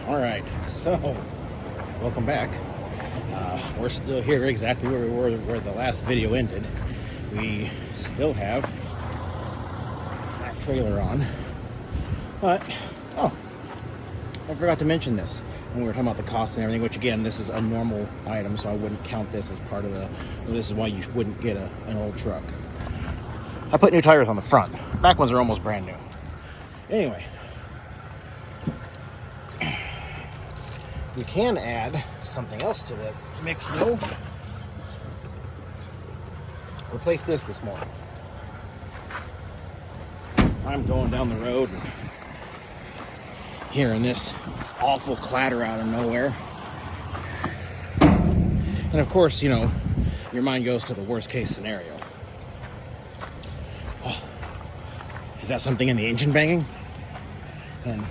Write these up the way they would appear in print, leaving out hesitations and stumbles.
All right, so welcome back. We're still here exactly where we were where the last video ended. We still have that trailer on, but I forgot to mention this when we were talking about the costs and everything, which again, this is a normal item, so I wouldn't count this as part of this is why you wouldn't get an old truck. I put new tires on the front. Back ones are almost brand new. Anyway, we can add something else to the mix though. Replace this morning. I'm going down the road and hearing this awful clatter out of nowhere. And of course, you know, your mind goes to the worst case scenario. Oh, is that something in the engine banging? And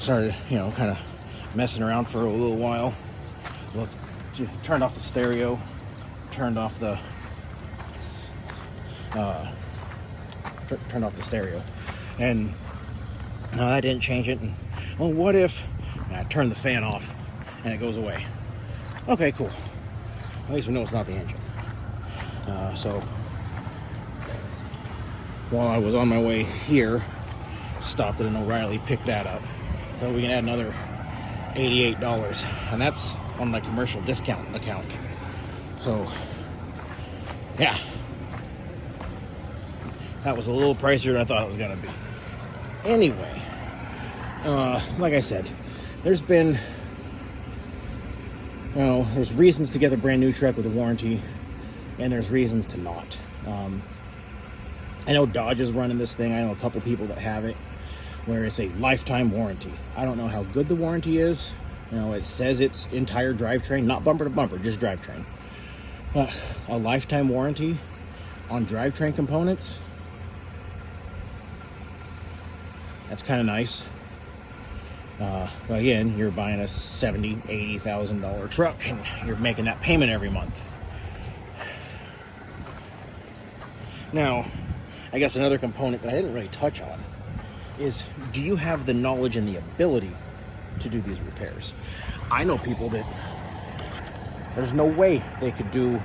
started, you know, kind of messing around for a little while. Look, turned off the stereo, turned off the stereo, and no, that didn't change it. And well, what if I turn the fan off and it goes away? Okay, cool. At least we know it's not the engine. So while I was on my way here, stopped at an O'Reilly, picked that up. So we can add another $88, and that's on my commercial discount account. So yeah, that was a little pricier than I thought it was gonna be. Anyway, like I said, there's been, you know, there's reasons to get a brand new truck with a warranty, and there's reasons to not. I know Dodge is running this thing. I know a couple people that have it, where it's a lifetime warranty. I don't know how good the warranty is. You know, it says it's entire drivetrain, not bumper to bumper, just drivetrain. But a lifetime warranty on drivetrain components, that's kind of nice. But again, you're buying a $70,000, $80,000 truck, and you're making that payment every month. Now, I guess another component that I didn't really touch on is, do you have the knowledge and the ability to do these repairs? I know people that there's no way they could do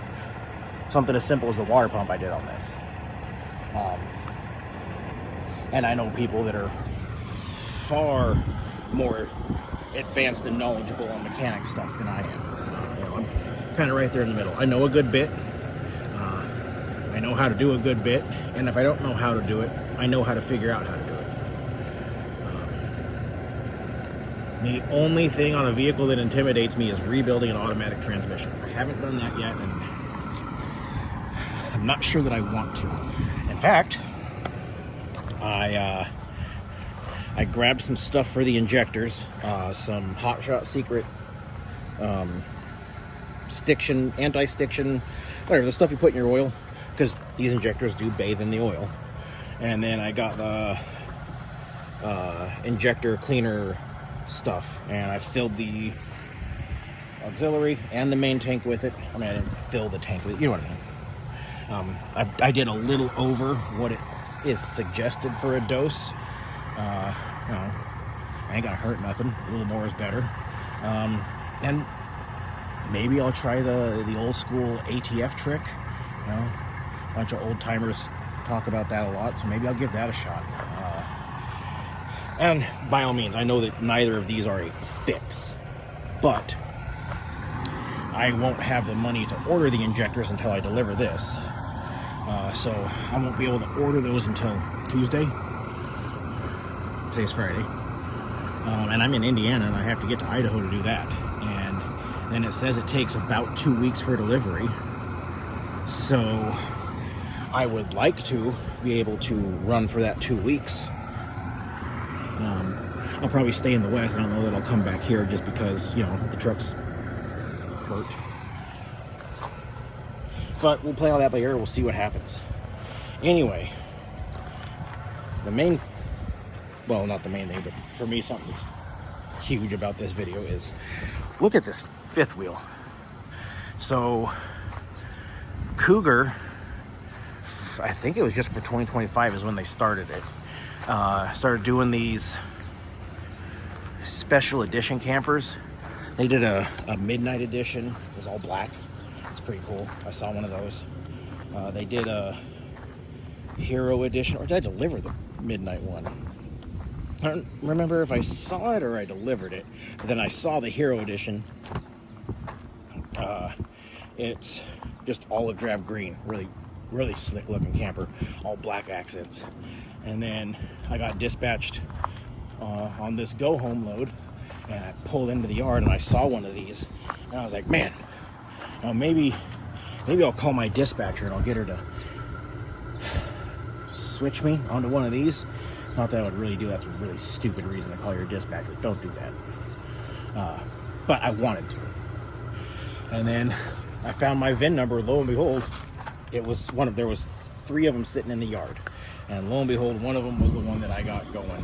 something as simple as the water pump I did on this. And I know people that are far more advanced and knowledgeable on mechanic stuff than I am. You know, I'm kind of right there in the middle. I know a good bit. I know how to do a good bit, and if I don't know how to do it, I know how to figure out how to do it. The only thing on a vehicle that intimidates me is rebuilding an automatic transmission. I haven't done that yet, and I'm not sure that I want to. In fact, I grabbed some stuff for the injectors, some Hot Shot Secret stiction, anti-stiction, whatever, the stuff you put in your oil, because these injectors do bathe in the oil. And then I got the injector cleaner stuff, and I filled the auxiliary and the main tank with it. I mean, I didn't fill the tank with it, you know what I mean. I did a little over what it is suggested for a dose. You know, I ain't gonna hurt nothing. A little more is better. And maybe I'll try the old school ATF trick. You know, a bunch of old timers talk about that a lot, so maybe I'll give that a shot. And by all means, I know that neither of these are a fix, but I won't have the money to order the injectors until I deliver this. So I won't be able to order those until Tuesday. Today's Friday. And I'm in Indiana, and I have to get to Idaho to do that. And then it says it takes about 2 weeks for delivery. So I would like to be able to run for that 2 weeks. I'll probably stay in the West. I don't know that I'll come back here just because, you know, the truck's hurt. But we'll play all that by ear. We'll see what happens. Anyway, the main, well, not the main thing, but for me, something that's huge about this video is, look at this fifth wheel. So Cougar, I think it was just for 2025 is when they started it. Started doing these special edition campers. They did a midnight edition. It was all black. It's pretty cool. I saw one of those. They did a hero edition, or did I deliver the midnight one? I don't remember if I saw it or I delivered it. But then I saw the hero edition. It's just olive drab green, really slick looking camper, all black accents. And then I got dispatched on this go home load, and I pulled into the yard and I saw one of these, and I was like, man, maybe I'll call my dispatcher and I'll get her to switch me onto one of these. Not that I would really do that. That's a really stupid reason to call your dispatcher. Don't do that. But I wanted to. And then I found my VIN number. Lo and behold, there was 3 of them sitting in the yard. And lo and behold, one of them was the one that I got going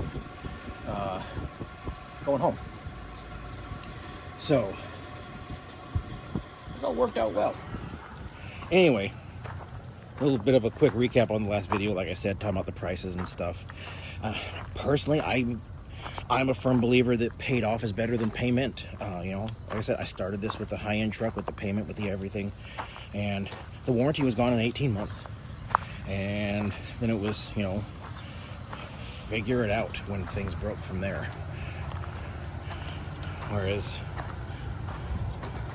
home. So this all worked out well. Anyway, a little bit of a quick recap on the last video. Like I said, talking about the prices and stuff. Personally, I'm a firm believer that paid off is better than payment. Like I said, I started this with the high-end truck, with the payment, with the everything, and the warranty was gone in 18 months. And then it was, figure it out when things broke from there. Whereas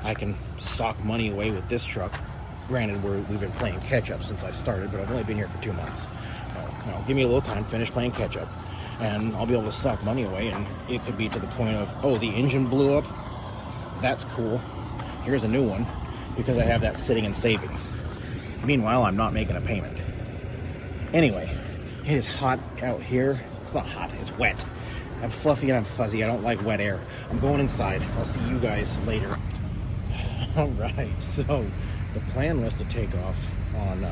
I can sock money away with this truck. Granted, we've been playing catch-up since I started, but I've only been here for 2 months. Give me a little time, finish playing catch-up, and I'll be able to sock money away, and it could be to the point of, oh, the engine blew up? That's cool. Here's a new one, because I have that sitting in savings. Meanwhile, I'm not making a payment. Anyway, it is hot out here. It's not hot, it's wet. I'm fluffy and I'm fuzzy. I don't like wet air. I'm going inside. I'll see you guys later. All right, so the plan was to take off on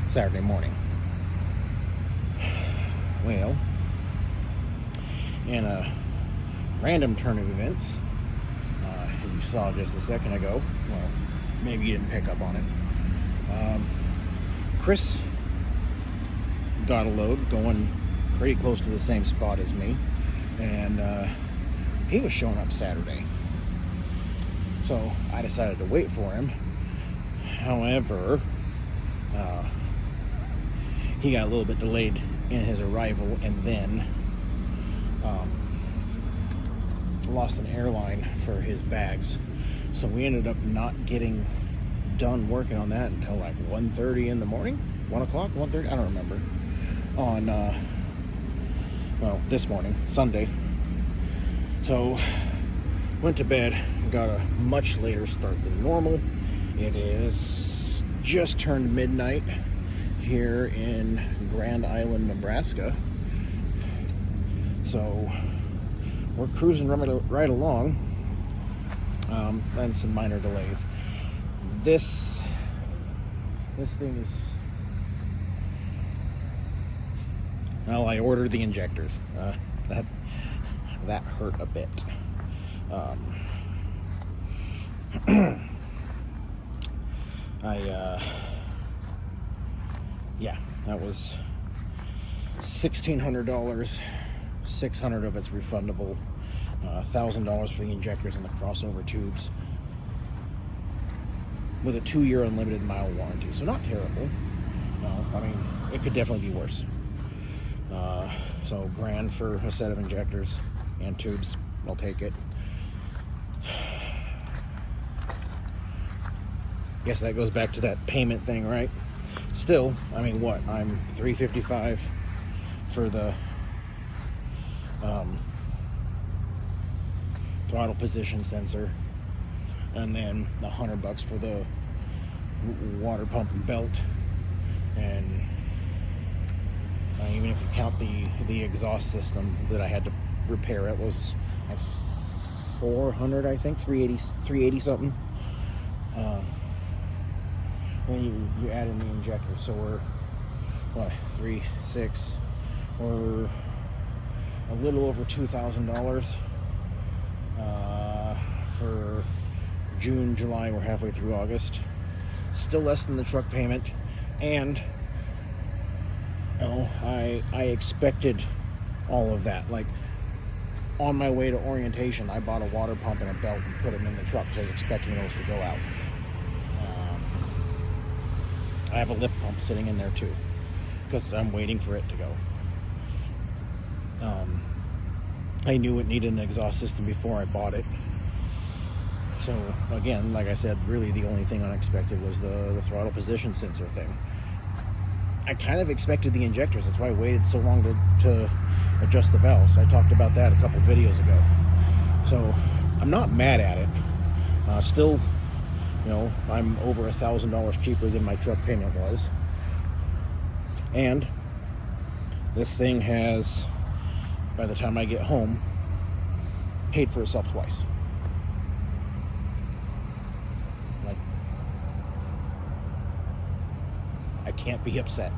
Saturday morning. Well, in a random turn of events, as you saw just a second ago, well, maybe you didn't pick up on it, Chris got a load going pretty close to the same spot as me, and he was showing up Saturday. So I decided to wait for him. However, he got a little bit delayed in his arrival, and then lost an airline for his bags. So we ended up not getting done working on that until like 1:30 in the morning, 1 o'clock, 1:30, I don't remember, on this morning, Sunday. So went to bed, got a much later start than normal. It is just turned midnight here in Grand Island, Nebraska. So we're cruising right along, and some minor delays. This thing is, well, I ordered the injectors. That hurt a bit. That was $1,600. $600 of it's refundable. $1,000 for the injectors and the crossover tubes, with a 2-year unlimited mile warranty. So not terrible. I mean, it could definitely be worse. So $1,000 for a set of injectors and tubes. I'll take it. Guess that goes back to that payment thing, right? Still, I mean, what? I'm $355 for the throttle position sensor, and then $100 for the water pump and belt, and even if you count the exhaust system that I had to repair, it was like $400, I think, $380 something. Then you add in the injector, so we're what, 3, 6, or a little over $2,000 for June, July. We're halfway through August. Still less than the truck payment, and I expected all of that. Like, on my way to orientation, I bought a water pump and a belt and put them in the truck because I was expecting those to go out. I have a lift pump sitting in there too because I'm waiting for it to go. I knew it needed an exhaust system before I bought it. So again, like I said, really the only thing unexpected was the throttle position sensor thing. I kind of expected the injectors. That's why I waited so long to adjust the valves. I talked about that a couple videos ago. So I'm not mad at it. Still, you know, I'm over $1,000 cheaper than my truck payment was. And this thing has, by the time I get home, paid for itself twice. Like, I can't be upset.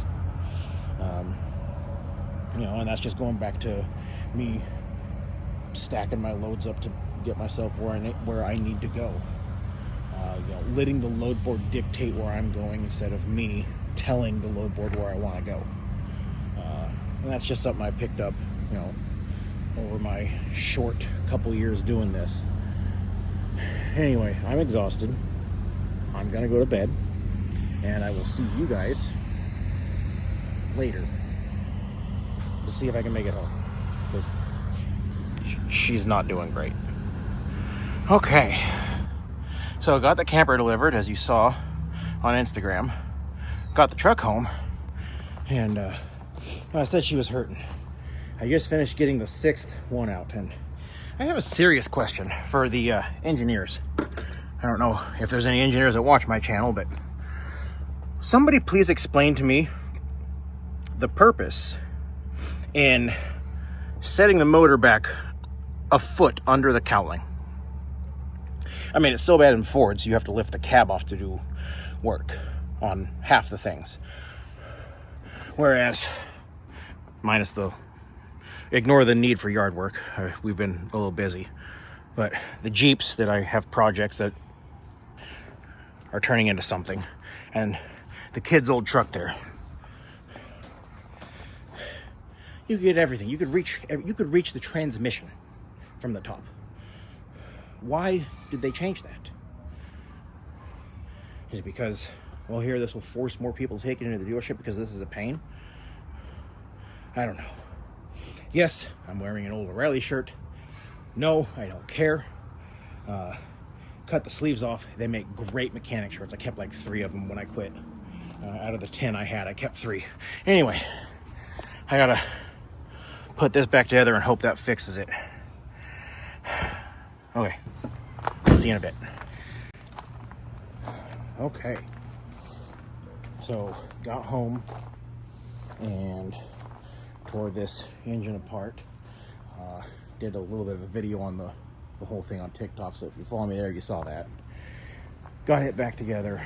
You know, and that's just going back to me stacking my loads up to get myself where I need to go. You know, letting the load board dictate where I'm going instead of me telling the load board where I want to go. And that's just something I picked up, you know, over my short couple years doing this. Anyway, I'm exhausted. I'm gonna go to bed, and I will see you guys later to see if I can make it home, because she's not doing great. Okay, so I got the camper delivered, as you saw on Instagram. Got the truck home, and I said she was hurting. I just finished getting the 6th one out, and I have a serious question for the engineers. I don't know if there's any engineers that watch my channel, but somebody please explain to me the purpose in setting the motor back a foot under the cowling. I mean, it's so bad in Fords, you have to lift the cab off to do work on half the things. Whereas, minus the, ignore the need for yard work. We've been a little busy. But the Jeeps that I have projects that are turning into something, and the kid's old truck there, you could get everything. You could reach the transmission from the top. Why did they change that? Is it because, well, here, this will force more people to take it into the dealership because this is a pain? I don't know. Yes, I'm wearing an old O'Reilly shirt. No, I don't care. Cut the sleeves off. They make great mechanic shirts. I kept like 3 of them when I quit. Out of the 10 I had, I kept 3. Anyway, I gotta put this back together and hope that fixes it. Okay, I'll see you in a bit. Okay, so got home and tore this engine apart. Did a little bit of a video on the whole thing on TikTok, so if you follow me there, you saw that. Got it back together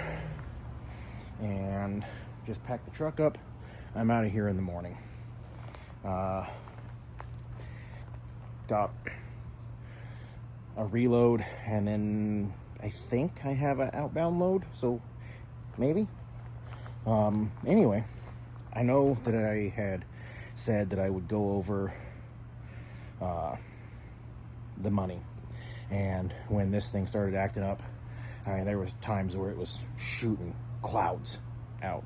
and just packed the truck up. I'm out of here in the morning. Got a reload, and then I think I have an outbound load, so maybe. Anyway, I know that I had said that I would go over the money, and when this thing started acting up, I mean, there was times where it was shooting clouds out.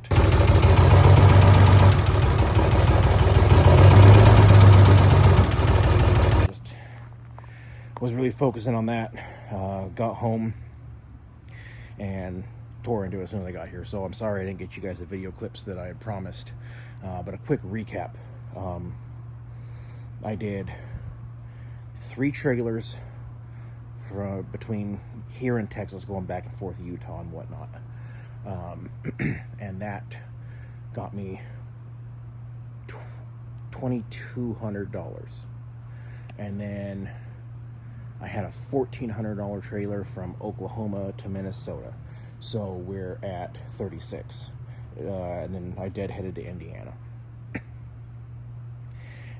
Just was really focusing on that. Got home and tore into it as soon as I got here, so I'm sorry I didn't get you guys the video clips that I had promised. But a quick recap. I did 3 trailers from between here and Texas, going back and forth to Utah and whatnot. And that got me $2,200. And then I had a $1,400 trailer from Oklahoma to Minnesota. So we're at 36. And then I deadheaded to Indiana.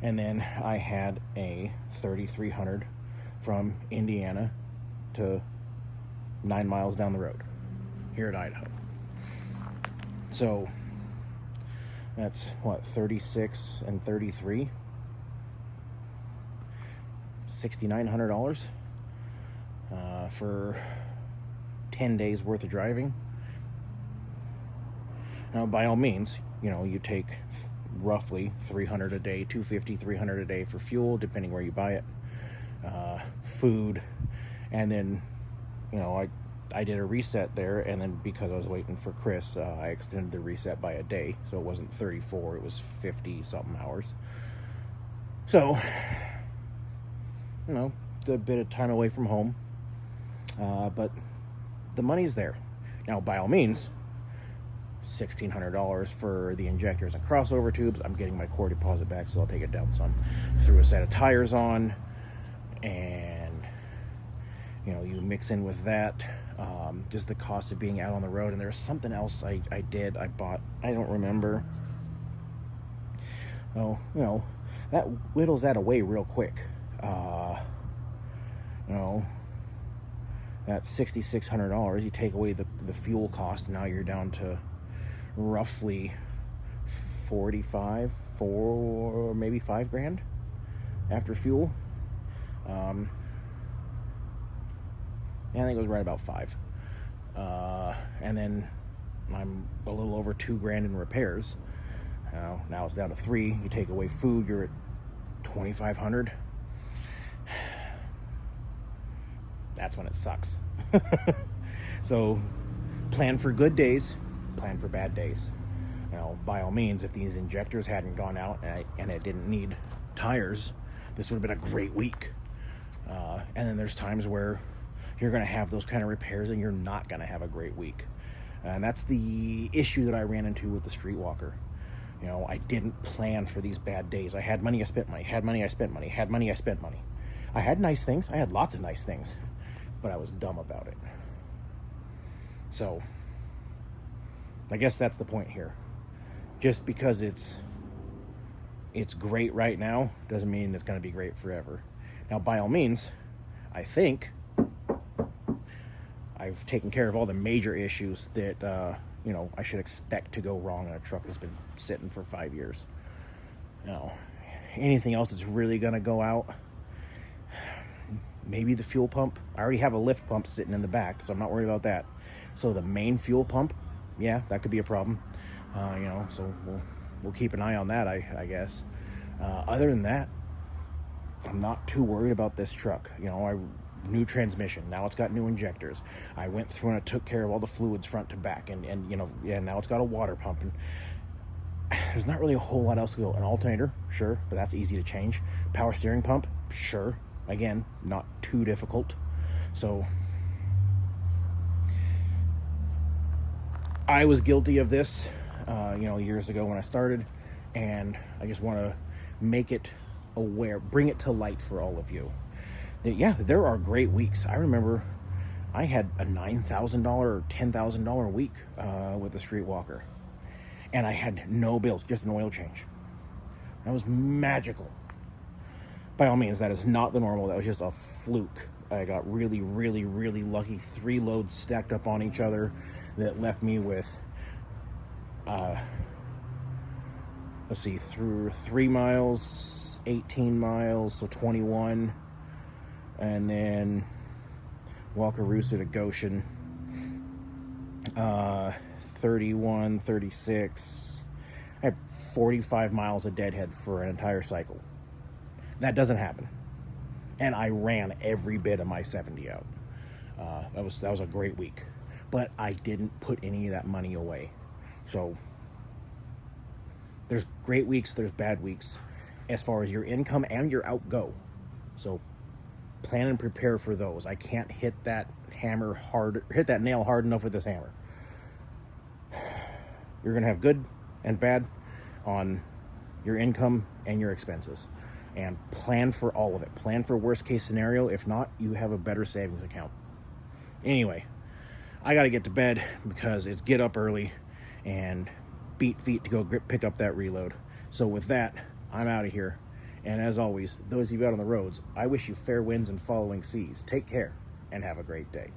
And then I had a 3,300 from Indiana to 9 miles down the road here at Idaho. So that's what, 36 and 33, $6,900 for 10 days worth of driving. Now, by all means, you take roughly $300 a day, $250, $300 a day for fuel, depending where you buy it, food, and then, I did a reset there, and then because I was waiting for Chris, I extended the reset by a day, so it wasn't 34, it was 50-something hours. So, good bit of time away from home, but the money's there. Now, by all means, $1,600 for the injectors and crossover tubes. I'm getting my core deposit back, so I'll take it down some. Threw a set of tires on, and you mix in with that just the cost of being out on the road. And there's something else I bought, I don't remember. Oh, that whittles that away real quick. That's $6,600. You take away the fuel cost, and now you're down to roughly 45, maybe $5,000 after fuel. I think it was right about 5. And then I'm a little over $2,000 in repairs. Now it's down to 3. You take away food, you're at $2,500. That's when it sucks. So plan for good days, plan for bad days. By all means, if these injectors hadn't gone out and it didn't need tires, this would have been a great week. And then there's times where you're going to have those kind of repairs and you're not going to have a great week. And that's the issue that I ran into with the Streetwalker. I didn't plan for these bad days. I had money, I spent money, had money, I spent money, had money, I spent money. I had nice things. I had lots of nice things, but I was dumb about it. So I guess that's the point here. Just because it's great right now doesn't mean it's going to be great forever. Now, by all means, I think I've taken care of all the major issues that I should expect to go wrong in a truck that's been sitting for 5 years. Anything else that's really going to go out? Maybe the fuel pump. I already have a lift pump sitting in the back, so I'm not worried about that. So the main fuel pump, yeah, that could be a problem. So we'll keep an eye on that, I guess. Other than that, I'm not too worried about this truck. New transmission. Now it's got new injectors. I went through and I took care of all the fluids front to back, and now it's got a water pump, and there's not really a whole lot else to go. An alternator, sure, but that's easy to change. Power steering pump, sure. Again, not too difficult. So I was guilty of this, years ago when I started, and I just want to make it aware, bring it to light for all of you. Yeah, there are great weeks. I remember I had a $9,000 or $10,000 week with the Streetwalker, and I had no bills, just an oil change. That was magical. By all means, that is not the normal. That was just a fluke. I got really, really, really lucky. 3 loads stacked up on each other that left me with, through 3 miles, 18 miles, so 21. And then Wakarusa to Goshen, 31, 36. I had 45 miles of deadhead for an entire cycle. That doesn't happen. And I ran every bit of my 70 out. That was a great week. But I didn't put any of that money away. So there's great weeks, there's bad weeks as far as your income and your outgo. So plan and prepare for those. I can't hit that nail hard enough with this hammer. You're going to have good and bad on your income and your expenses. And plan for all of it. Plan for worst case scenario. If not, you have a better savings account. Anyway, I got to get to bed because it's get up early and beat feet to go pick up that reload. So with that, I'm out of here. And as always, those of you out on the roads, I wish you fair winds and following seas. Take care and have a great day.